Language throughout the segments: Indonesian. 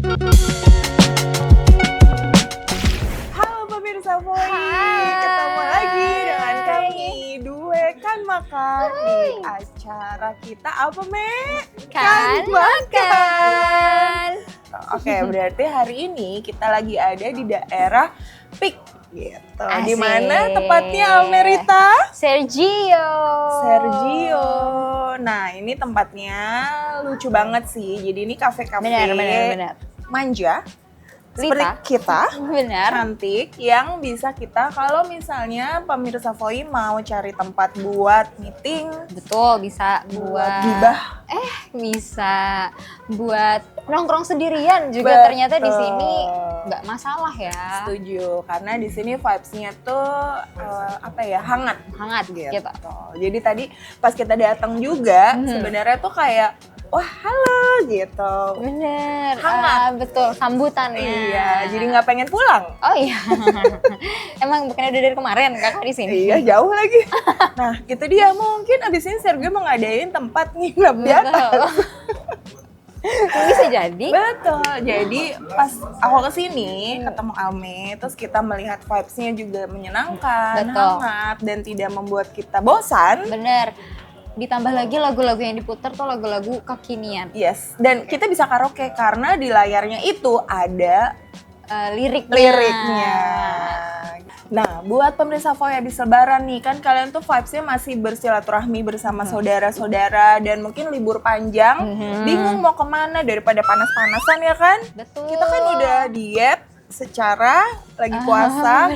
Halo pemirsa Voi, Hai. ketemu lagi dengan kami Due Kan Makan di acara kita apa, Me? Kan makan. Oke, berarti hari ini kita lagi ada di daerah Pik gitu. Di mana Asik. tepatnya, Almerita? Sergio. Nah, ini tempatnya lucu banget sih. Jadi ini kafe-kafe Benar. manja. Seperti kita. Benar. Cantik yang bisa kita kalau misalnya pemirsa Voi mau cari tempat buat meeting, Betul, bisa buat buat gibah. bisa buat nongkrong sendirian juga. Betul. Ternyata di sini nggak masalah ya. Setuju, karena di sini vibes-nya tuh hangat Hangat gitu. gitu. Jadi tadi pas kita datang juga sebenarnya tuh kayak wah halo gitu. Bener. Hangat. Betul, sambutannya. Iya, jadi nggak pengen pulang. Oh iya. Emang bukannya udah dari kemarin kakak di sini? Iya, jauh lagi. Nah, itu dia, mungkin abis ini Sergio mau ngadain tempat nginep di atas. Bisa jadi. Betul, jadi pas aku kesini ketemu Alme, terus kita melihat vibes-nya juga menyenangkan, Betul. hangat, dan tidak membuat kita bosan. Bener. Ditambah lagi lagu-lagu yang diputar tuh lagu-lagu kekinian. Yes, dan kita bisa karaoke karena di layarnya itu ada Liriknya. Nah, buat pemirsa Voi habis lebaran nih, kan kalian tuh vibes-nya masih bersilaturahmi bersama saudara-saudara dan mungkin libur panjang, bingung mau kemana daripada panas-panasan ya kan? Betul. Kita kan udah diet secara lagi puasa,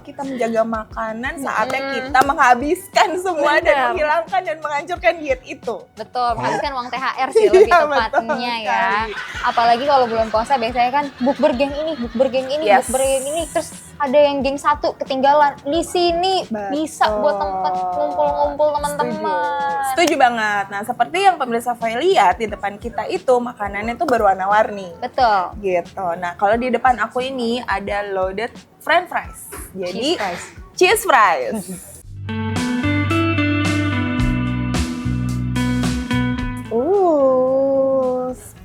kita menjaga makanan, saatnya kita menghabiskan semua dan menghilangkan dan menghancurkan diet itu. Betul, menghabiskan uang THR sih lebih Iya, tepatnya betul ya. sekali. Apalagi kalau bulan puasa biasanya kan bukber geng ini, bukber geng ini, Yes. bukber geng ini, terus ada yang geng satu ketinggalan. Di sini Betul. bisa buat tempat ngumpul-ngumpul teman-teman. Setuju banget. Nah, seperti yang pemirsa Voi lihat di depan kita itu, makanannya tuh berwarna-warni. Betul. Gitu. Nah, kalau di depan aku ini ada loaded french fries. Jadi Cheese fries. cheese fries.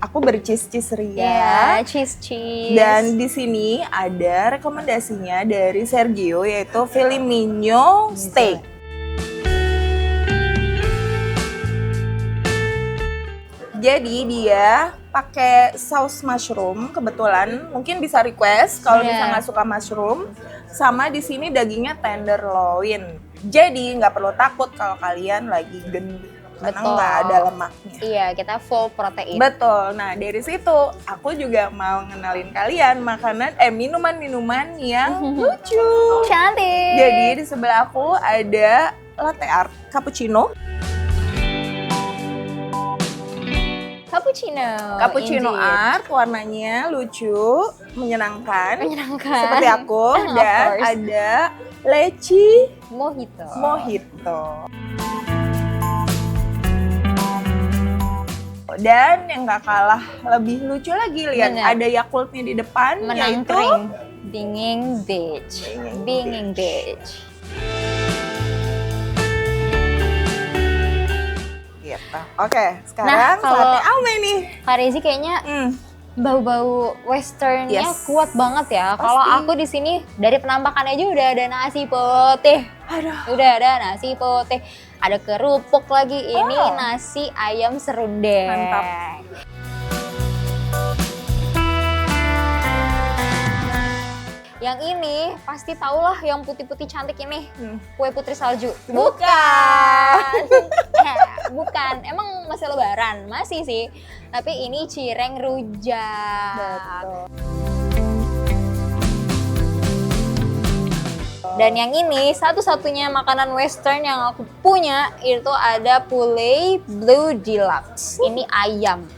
Aku bercheese ria. Ya, cheese. Dan di sini ada rekomendasinya dari Sergio, yaitu filet mignon steak. Jadi dia pakai saus mushroom, kebetulan mungkin bisa request kalau misalnya nggak suka mushroom. Sama di sini dagingnya tenderloin. Jadi nggak perlu takut kalau kalian lagi gendut. Karena Betul. nggak ada lemaknya. Iya, kita full protein. Betul. Nah, dari situ aku juga mau ngenalin kalian minuman-minuman yang lucu. Cantik. Jadi di sebelah aku ada latte art cappuccino. Cappuccino indeed. art, warnanya lucu, menyenangkan. Menyenangkan. Seperti aku. Of Dan course. ada leci Mojito. Dan yang gak kalah lebih lucu lagi, lihat Bener. ada Yakultnya di depan, yaitu Menangkring Binging Beach. Binging Beach. gitu. Oke, sekarang kalau- saatnya Alme nih. Kak Rezi kayaknya bau-bau westernnya Yes. kuat banget ya. Pasti. Kalau aku di sini dari penampakan aja udah ada nasi putih. Aduh. Udah ada nasi putih. Ada kerupuk lagi. Ini Oh. nasi ayam serundeng. Mantap. Yang ini pasti tau lah yang putih-putih cantik ini. Kue putri salju. Bukan. Bukan. Emang masih lebaran? Masih sih. Tapi ini cireng rujak. Betul. Dan yang ini satu-satunya makanan western yang aku punya itu ada Poulet Bleu Deluxe. Ini ayam.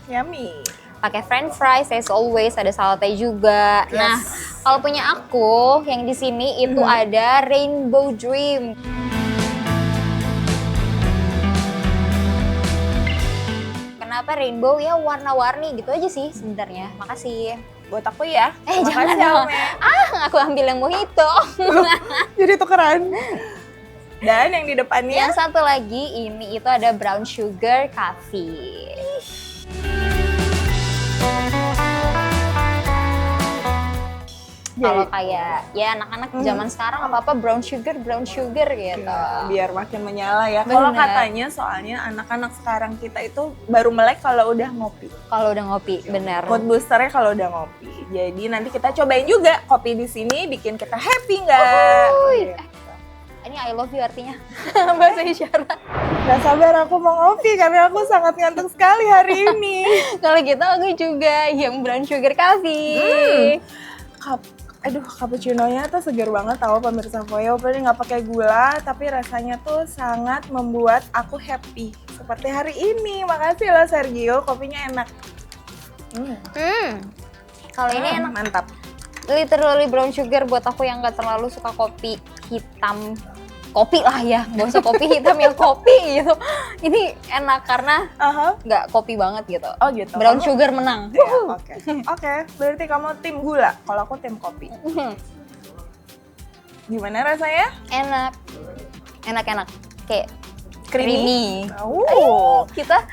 Yummy. Pakai french fries as always, ada sate juga. Yes. Nah, kalau punya aku yang di sini itu ada Rainbow Dream. Kenapa rainbow? Ya warna-warni gitu aja sih sebenarnya. Makasih. Buat aku ya. Jangan Makasih, dong. Alme. Aku ambil yang mojito. Jadi tukeran. Dan yang di depannya? Yang satu lagi ini itu ada brown sugar coffee. Kalau kayak ya anak-anak zaman sekarang apa-apa brown sugar gitu. Biar makin menyala ya. Kalau Bener. katanya soalnya anak-anak sekarang kita itu baru melek kalau udah ngopi. Kalau udah ngopi, bener. Mood boosternya kalau udah ngopi. Jadi nanti kita cobain juga kopi di sini bikin kita happy nggak? Ini I love you artinya bahasa isyarat. Gak sabar aku mau ngopi karena aku sangat ngantuk sekali hari ini. Kalau gitu aku juga yang brown sugar coffee. Aduh, cappuccino-nya tuh segar banget tahu pemirsa Voyo. Ini nggak pakai gula, tapi rasanya tuh sangat membuat aku happy. Seperti hari ini. Makasih loh Sergio, kopinya enak. Kalau ini enak. Mantap. Literally brown sugar buat aku yang nggak terlalu suka kopi hitam. Kopi lah ya, nggak usah kopi hitam yang kopi gitu. Ini enak karena nggak kopi banget gitu. Oh gitu. Brown sugar menang. Ya, Oke. Berarti kamu tim gula, kalau aku tim kopi. Gimana rasanya? Enak. Kayak Creamy. Kita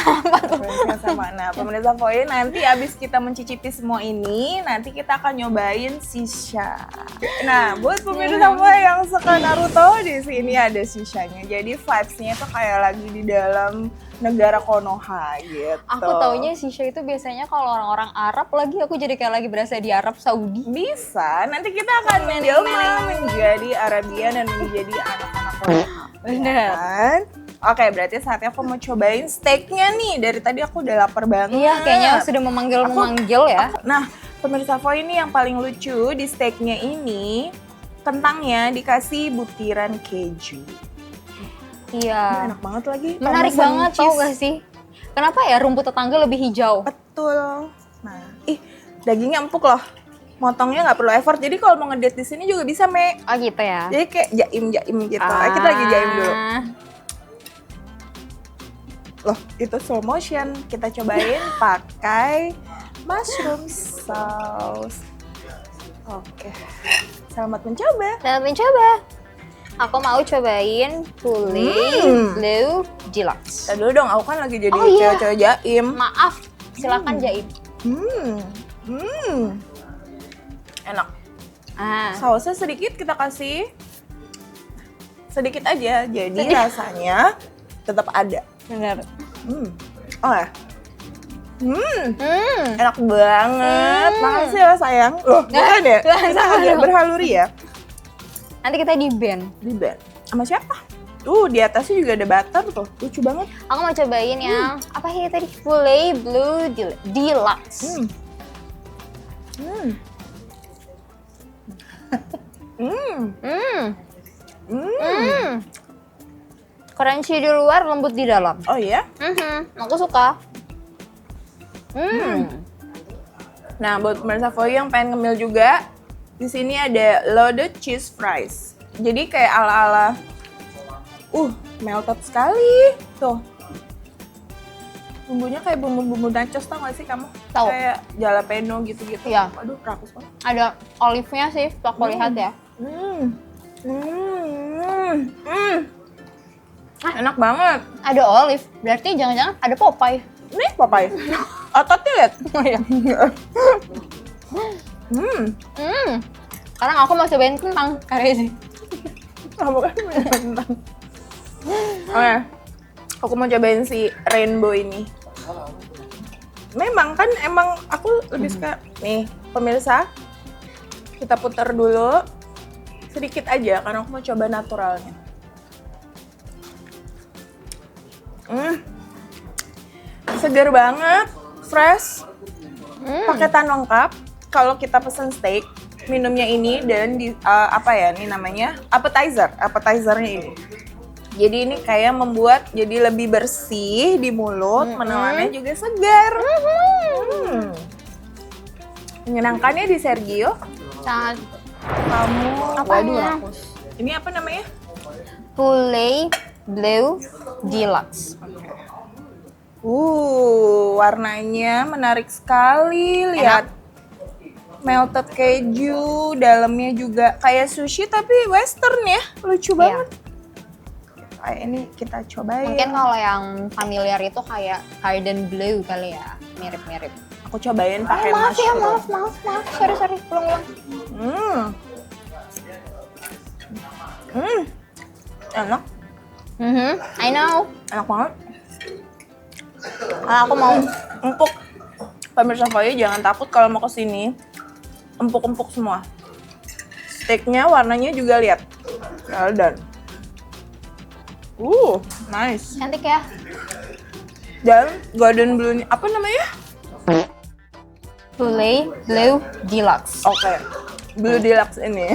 Pemirsa mana? Pemirsa Voyo nanti abis kita mencicipi semua ini, nanti kita akan nyobain shisha. Nah, buat pemirsa Voyo yang suka Naruto, di sini ada shishanya. Jadi vibes-nya itu kayak lagi di dalam negara Konoha gitu. Aku taunya shisha itu biasanya kalau orang-orang Arab lagi, aku jadi kayak lagi berasa di Arab Saudi. Bisa, nanti kita akan menjelma menjadi Arabian dan menjadi anak-anak Konoha. Bener. Kan? Oke, berarti saatnya aku mau cobain steaknya nih. Dari tadi aku udah lapar banget. Iya, kayaknya sudah memanggil ya. Nah, pemirsa Voyo ini yang paling lucu di steaknya ini, kentangnya dikasih butiran keju. Iya. Enak banget lagi. Menarik Parmesan banget, cheese. tau gak sih? Kenapa ya rumput tetangga lebih hijau? Betul. Nah, dagingnya empuk loh. Motongnya nggak perlu effort. Jadi kalau mau ngedate di sini juga bisa, Me. Oh gitu ya? Jadi kayak jaim-jaim gitu. Kita lagi jaim dulu. Loh, itu slow motion. Kita cobain pakai mushroom sauce. Oke. Selamat mencoba. Selamat mencoba. Aku mau cobain Poulet Bleu Deluxe. Tadi dulu dong, aku kan lagi jadi Oh, iya. cewek-cewek jaim. Maaf, silakan jaim. Enak. Sausnya sedikit kita kasih. Sedikit aja, jadi rasanya tetap ada. Bener. Oh ya. Enak banget. Makasih ya sayang. Loh, bukan ya? Kita agak berhaluri ya. Nanti kita di band. Di band. Sama siapa? Di atasnya juga ada butter tuh. Lucu banget. Aku mau cobain yang apa ya tadi? Poulet Bleu Deluxe. Crunchy di luar, lembut di dalam. Oh iya? Aku suka. Nah, buat pemirsa Voyo yang pengen ngemil juga, di sini ada loaded cheese fries. Jadi kayak ala-ala, melted sekali. Tuh. Bumbunya kayak bumbu-bumbu nachos, tau gak sih kamu? Tahu. Kayak jalapeno gitu-gitu. Iya. Aduh, rakus banget. Ada olive-nya sih, aku lihat ya. Enak banget. Ada olive, berarti jangan-jangan ada Popeye. Nih, Popeye. Ototnya lihat. Oh iya. Sekarang aku mau cobain kentang kali ini. Kamu kan punya kentang. Oke. Aku mau cobain si rainbow ini. Memang kan emang aku lebih suka. Nih, pemirsa. Kita putar dulu. Sedikit aja karena aku mau coba naturalnya. Segar banget, fresh, paketan lengkap. Kalau kita pesen steak, minumnya ini dan ini namanya appetizernya ini. Jadi ini kayak membuat jadi lebih bersih di mulut, menelannya juga segar. Menyenangkan ya di Sergio. Sangat. Kamu Apanya? Ini apa namanya? Poulet Bleu Deluxe. Warnanya menarik sekali. Lihat. melted keju, dalamnya juga kayak sushi tapi western ya, lucu banget. Kayak ini kita cobain. Mungkin kalau yang familiar itu kayak Garden Blue kali ya, mirip-mirip. Aku cobain pakai maaf ya, mushroom. maaf. Sorry, ulang. Enak. I know. Enak banget. Aku mau empuk. Pemirsa Voy jangan takut kalau mau kesini. Empuk-empuk semua. Steaknya warnanya juga lihat. Well done. Nice. Cantik ya. Dan golden blue apa namanya? Blue Deluxe. Oke. Blue Deluxe ini.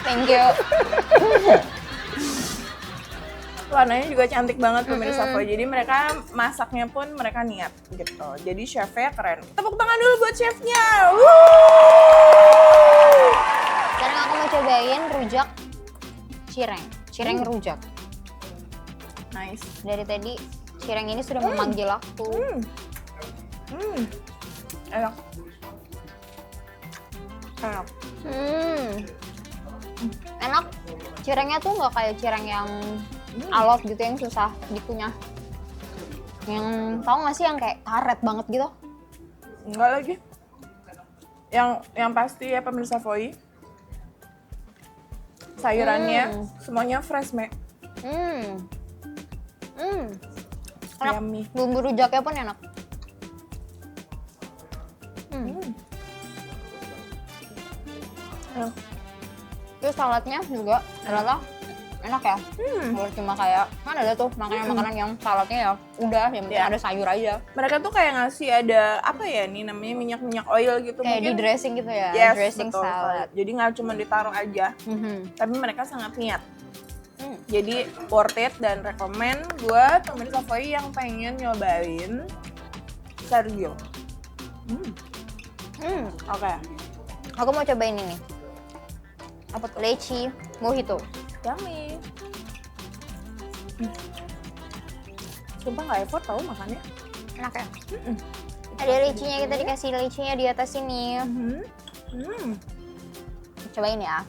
Thank you. Warnanya juga cantik banget pemirsa Voy. Jadi mereka masaknya pun mereka niat gitu. Jadi chefnya keren. Tepuk tangan dulu buat chefnya. Sekarang aku mau cobain rujak cireng rujak. Nice. Dari tadi cireng ini sudah memanggil aku. Enak. Enak. Cirengnya tuh nggak kayak cireng yang alot gitu yang susah dikunyah. Yang tau nggak sih yang kayak karet banget gitu? Enggak lagi. Yang pasti ya pemirsa Voy. Sayurannya semuanya fresh, Mek. Enak. Yummy. Bumbu rujaknya pun enak. Terus saladnya juga ternyata enak ya. Kalau cuma kayak kan ada tuh makanan yang saladnya ya udah yang penting ada sayur aja. Mereka tuh kayak ngasih ada apa ya nih namanya minyak oil gitu. Kayak mungkin di dressing gitu ya. Yes, Dressing betul. salad. Jadi nggak cuma ditaruh aja, tapi mereka sangat niat. Jadi worth it dan rekomen buat pemirsa Voy yang pengen nyobain Sergio. Oke. Aku mau cobain ini. Apa tuh? Lychee mojito. Yummy. Sumpah nggak effort tau makannya. Enak ya? Ada lychee-nya, kita dikasih lychee-nya di atas ini. Cobain ya.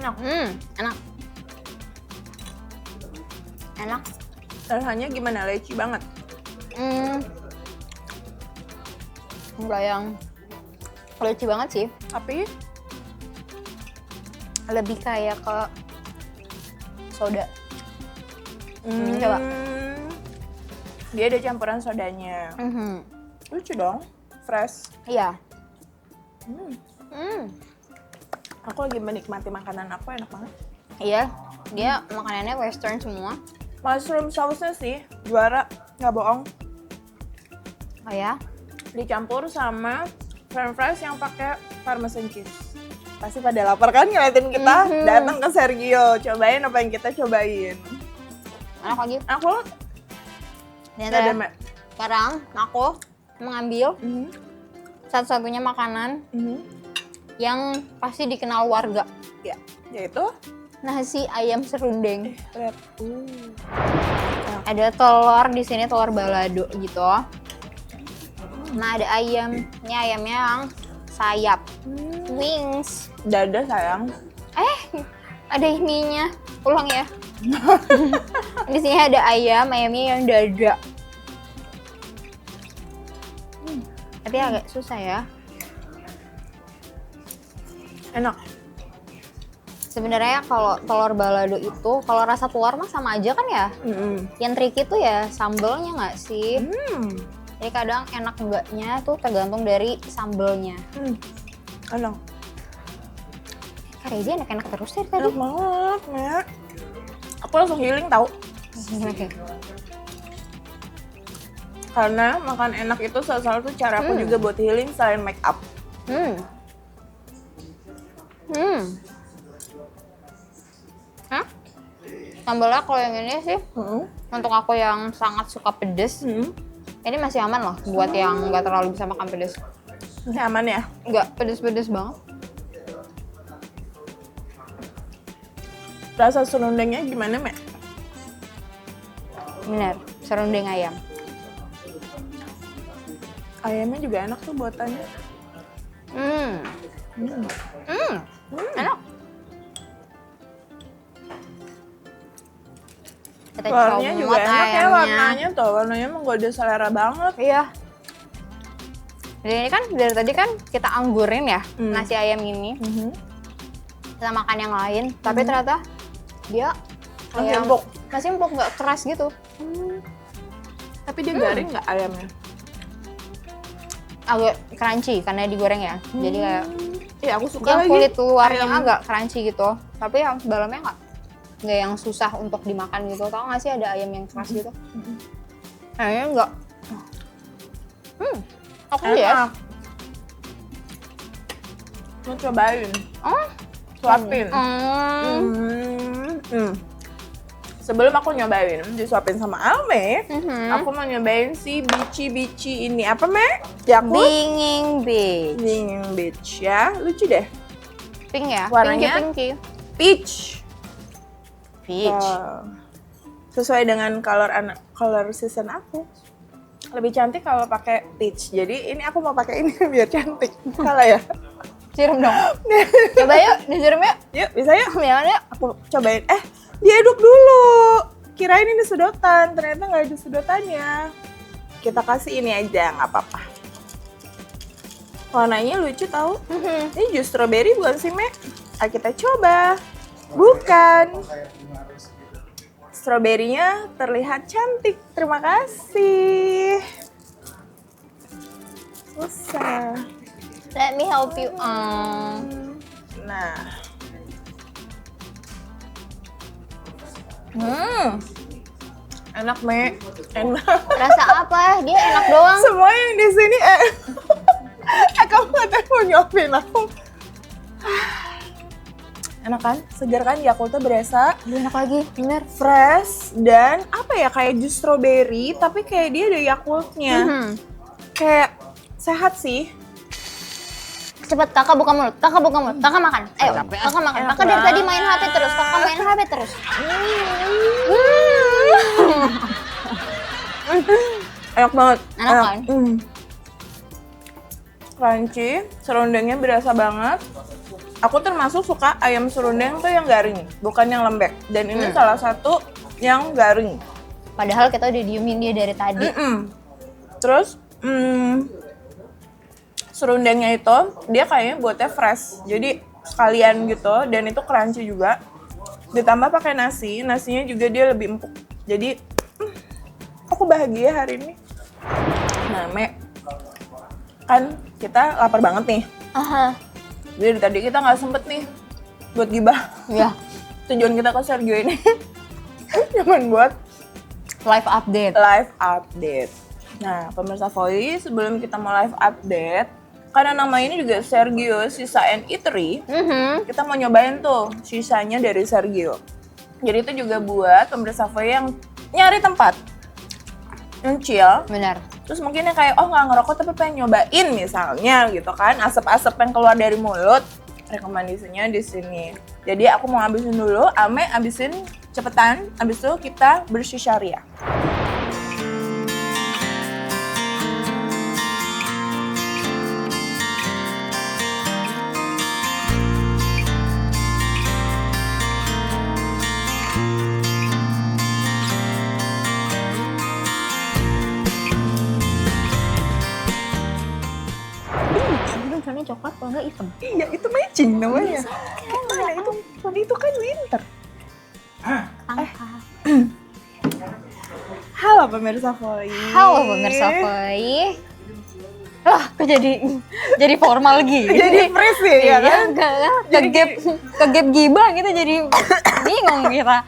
Enak. Enak. Enak. Rasanya gimana? Lychee banget. Enggak yang lychee banget sih. Tapi Lebih kayak ke soda. Coba. Dia ada campuran sodanya. Lucu dong. Fresh. Iya. Aku lagi menikmati makanan aku, enak banget. Iya, dia makanannya western semua. Mushroom sausnya sih juara, nggak bohong. Oh ya? Dicampur sama french fries yang pakai parmesan cheese. Pasti pada lapar kan ngeliatin kita datang ke Sergio. Cobain apa yang kita cobain. Enak lagi. Aku Ternyata sekarang aku mengambil satu-satunya makanan yang pasti dikenal warga. Ya, yaitu Nasi ayam serundeng. lihat. Ada telur di sini, telur balado gitu. Nah, ada ayam. Ini ayamnya yang sayap. Wings. Dada sayang. Ada ininya. Ulang ya. Di sini ada ayamnya yang dada. Tapi agak susah ya. Enak. Sebenarnya kalau telur balado itu, kalau rasa telur mah sama aja kan ya. Yang tricky tuh ya sambelnya nggak sih? Jadi kadang enak enggaknya tuh tergantung dari sambelnya. Enak. Crazy enak-enak terus dari tadi. Enak banget, Nek. Aku langsung healing tau. Oke. Karena makan enak itu salah satu cara aku juga buat healing selain make up. Sambelnya kalau yang ini sih, untuk aku yang sangat suka pedes, ini masih aman loh buat yang nggak terlalu bisa makan pedes. Masih aman ya? Nggak pedes-pedes banget. Rasa serundengnya gimana, Mek? Bener, serundeng ayam. Ayamnya juga enak tuh buatannya. Enak. Kita Telurnya juga comot enak ya ayamnya. warnanya tuh. Warnanya menggoda selera banget. Iya. Jadi ini kan dari tadi kan kita anggurin ya nasi ayam ini. Kita makan yang lain, tapi ternyata dia kayak masih empuk, nggak keras gitu. Tapi dia garing nggak ayamnya? Agak crunchy karena digoreng ya. Jadi kayak Iya aku suka yang lagi. kulit luarnya ayam. agak crunchy gitu, tapi yang dalamnya nggak yang susah untuk dimakan gitu. Tau nggak sih ada ayam yang keras gitu? Ayamnya nggak. Aku ya. Enak. Mau cobain. Oh. Suapin. Sebelum aku nyobain, disuapin sama Alme, aku mau nyobain si bici ini. Apa, Me? Yakult? Binging Beach. Binging Beach ya. Lucu deh. Pink ya? Warnanya pinky. Peach. Peach. Sesuai dengan color season aku. Lebih cantik kalau pakai peach. Jadi ini aku mau pakai ini biar cantik. Salah ya? Siram dong. Coba yuk, disiram yuk. Yuk, bisa yuk. Jangan yuk. Aku cobain. Diaduk dulu. Kirain ini sedotan, ternyata nggak ada sedotannya. Kita kasih ini aja, nggak apa-apa. Warnanya lucu tau. Ini jus strawberry bukan sih, Me? Ayo kita coba. Bukan. Stroberinya terlihat cantik. Terima kasih. Usah. Let me help you. Nah. Enak, Me. Enak. Rasa apa? Dia enak doang. Semua yang di sini kamu katanya mau nyopin aku. Enak kan? Segar kan? Yakultnya berasa Enak lagi, bener. fresh dan apa ya, kayak jus strawberry tapi kayak dia ada Yakultnya. Kayak sehat sih. Cepet, kakak buka mulut, kakak makan. Ayo, kakak makan. Kakak dari tadi main HP terus, kakak main HP terus. Enak banget. Enak kan? Crunchy, serundengnya berasa banget. Aku termasuk suka ayam serundeng tuh yang garing, bukan yang lembek. Dan ini salah satu yang garing. Padahal kita udah diemin dia dari tadi. Terus, serundengnya itu dia kayaknya buatnya fresh. Jadi sekalian gitu, dan itu crunchy juga. Ditambah pakai nasi, nasinya juga dia lebih empuk. Jadi, aku bahagia hari ini. Nah, Me, kan kita lapar banget nih. Jadi tadi kita nggak sempet nih buat gibah. Iya. Tujuan kita ke Sergio ini cuman buat Live update. live update. Nah, pemirsa Voy, sebelum kita mau live update, karena nama ini juga Sergio Sisa and Eatery, kita mau nyobain tuh sisanya dari Sergio. Jadi itu juga buat pemirsa Voy yang nyari tempat yang chill. Benar. Terus mungkin yang kayak, nggak ngerokok tapi pengen nyobain misalnya gitu kan, asap-asap yang keluar dari mulut, rekomendasinya di sini. Jadi aku mau habisin dulu, Ame habisin cepetan, habis itu kita bershisharia. Warnanya coklat kalau nggak hitam. Iya, itu matching namanya. Mana itu kan winter. Halo pemirsa Voy. Halo pemirsa Voy. Kok jadi formal gitu. Jadi fresh ya kan? Kegep gibah gitu, jadi bingung kita.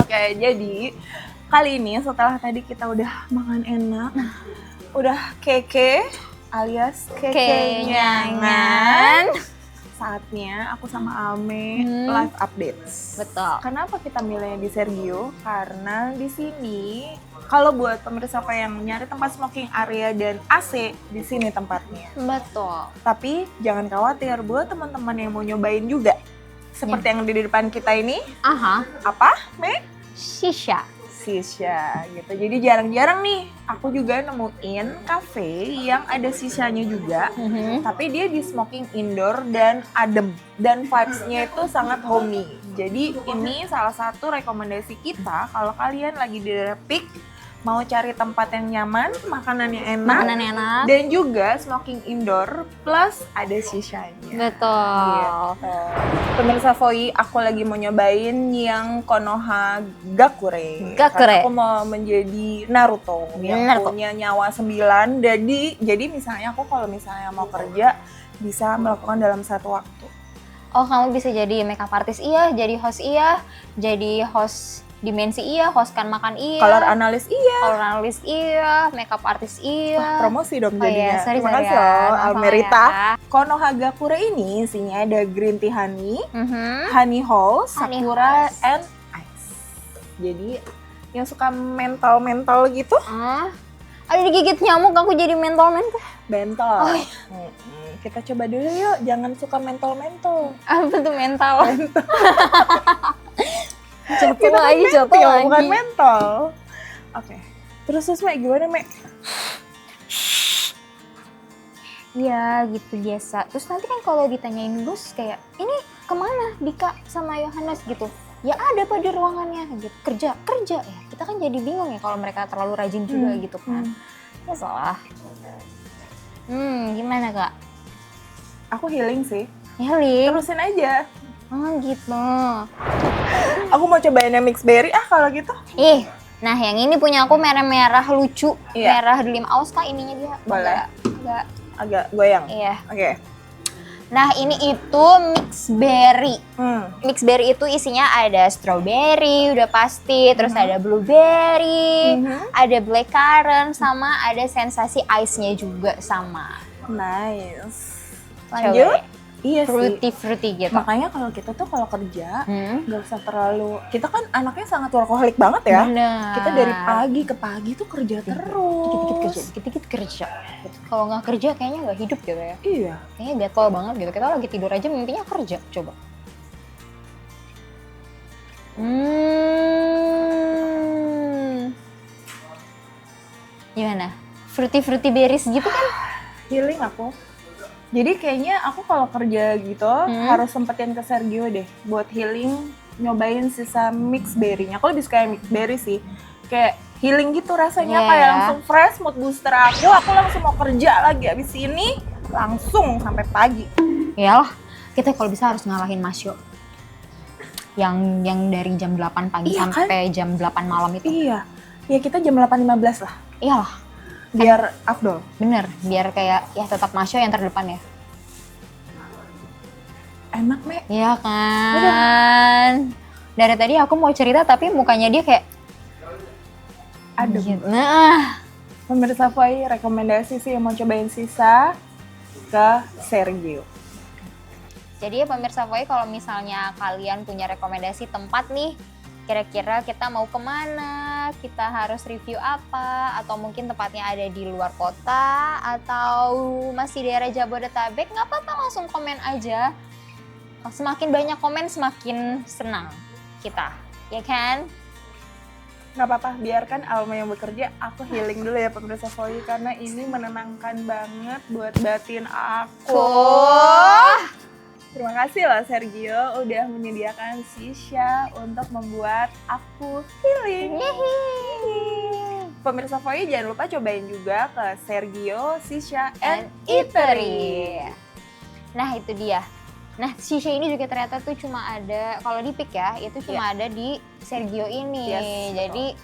Oke, jadi kali ini setelah tadi kita udah makan enak, udah keke alias kekenyangan, saatnya aku sama Ame live updates. Betul. Kenapa kita milihnya di Sergio? Karena di sini kalau buat pemirsa apa yang nyari tempat smoking area dan AC, di sini tempatnya. Betul. Tapi jangan khawatir, buat teman-teman yang mau nyobain juga. Seperti yang di depan kita ini. Aha. Apa, Me? Shisha. shisha gitu. Jadi jarang-jarang nih aku juga nemuin cafe yang ada shishanya juga, tapi dia di smoking indoor dan adem dan vibes-nya itu sangat homey. Jadi ini salah satu rekomendasi kita kalau kalian lagi di daerah Peak, mau cari tempat yang nyaman, makanan yang enak, dan juga smoking indoor plus ada shishanya. Betul. Gitu. Pemirsa Voi, aku lagi mau nyobain yang Konoha Gakure. Karena aku mau menjadi Naruto yang punya nyawa 9. Jadi misalnya aku kalau misalnya mau kerja bisa melakukan dalam satu waktu. Oh, kamu bisa jadi makeup artist iya, jadi host dimensi iya, host kan makan iya, color analis iya, makeup artist iya. Wah, promosi dong jadinya. Iya, terima kasih loh Almerita. Konoha Gakure ini isinya ada green tea honey, honey hole, sakura, and ice. Jadi yang suka mentol gitu. Ada digigit nyamuk, aku jadi mentol. Bentol. Kita coba dulu yuk, jangan suka mentol. Apa tuh mental? Jatuh lagi. Bukan mentol. Oke. Terus Mek, gimana Mek? Iya gitu biasa. Terus nanti kan kalau ditanyain bos kayak, ini kemana Dika sama Yohanes gitu? Ya ada Pak di ruangannya gitu. Kerja ya. Kita kan jadi bingung ya kalau mereka terlalu rajin juga gitu kan. Ya salah. Gimana Kak? Aku healing sih. Healing? Terusin aja. Oh gitu. Aku mau cobain yang mixed berry kalau gitu. Nah yang ini punya aku merah-merah lucu, merah delima. Awas Kak ininya dia. Boleh. Agak goyang. Iya. Oke. Nah ini itu mixed berry. Mixed berry itu isinya ada strawberry udah pasti, terus ada blueberry, ada blackcurrant, sama ada sensasi ice-nya juga sama. Nice. Lanjut. Iya fruity gitu. Makanya kalau kita tuh kalau kerja nggak usah terlalu. Kita kan anaknya sangat workaholic banget ya. Bener. Kita dari pagi ke pagi tuh kerja terus. Dikit-dikit kerja. Kalau nggak kerja kayaknya nggak hidup gitu ya. Iya. Kayaknya gatel banget gitu. Kita lagi tidur aja mimpinya kerja. Coba. Gimana? Fruity berries gitu kan? Healing aku. Jadi kayaknya aku kalau kerja gitu harus sempetin ke Sergio deh buat healing, nyobain sisa mixed berry-nya. Aku lebih suka yang mixed berry sih. Kayak healing gitu rasanya, kayak langsung fresh, mood booster aku langsung mau kerja lagi abis ini langsung sampai pagi. Iyalah, kita kalau bisa harus ngalahin Mas Yo. Yang dari jam 8 pagi sampai jam 8 malam itu. Iya. Ya kita jam 8.15 lah. Iyalah. Biar afdol. Bener, biar kayak ya tetap Mas Yo yang terdepan ya. Enak, Mek. Iya kan. Dari tadi aku mau cerita tapi mukanya dia kayak adem. Gitu. Nah, pemirsa Voi, rekomendasi sih yang mau cobain sisa ke Sergio. Jadi ya pemirsa Voi, kalau misalnya kalian punya rekomendasi tempat nih, kira-kira kita mau kemana, kita harus review apa, atau mungkin tempatnya ada di luar kota, atau masih daerah Jabodetabek, nggak apa-apa langsung komen aja. Semakin banyak komen, semakin senang kita, ya kan? Nggak apa-apa, biarkan Alma yang bekerja, aku healing dulu ya pemirsa Voi, karena ini menenangkan banget buat batin aku. Terima kasih loh Sergio udah menyediakan shisha untuk membuat aku healing. Pemirsa Voi jangan lupa cobain juga ke Sergio Shisha and Eatery. Nah itu dia. Nah shisha ini juga ternyata tuh cuma ada, kalau di Peak ya, itu cuma ada di Sergio ini. Jadi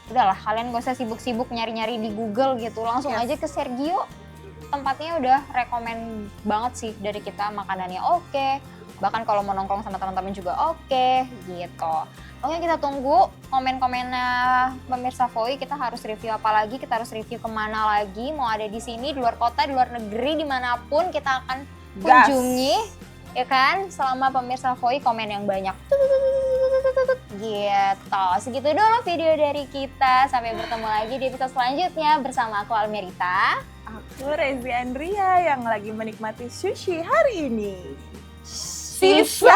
udahlah kalian gak usah sibuk-sibuk nyari-nyari di Google gitu. Langsung aja ke Sergio. Tempatnya udah rekomen banget sih dari kita, makanannya oke, bahkan kalau mau nongkrong sama teman-teman juga oke, gitu. Oke, kita tunggu komen-komennya pemirsa Voi, kita harus review apa lagi, kita harus review kemana lagi, mau ada di sini, di luar kota, di luar negeri, dimanapun kita akan kunjungi, ya kan? Selama pemirsa Voi komen yang banyak. Gitu, segitu dulu video dari kita, sampai bertemu lagi di episode selanjutnya bersama aku Almerita. Aku Rezi Andria yang lagi menikmati sushi hari ini. Shisha!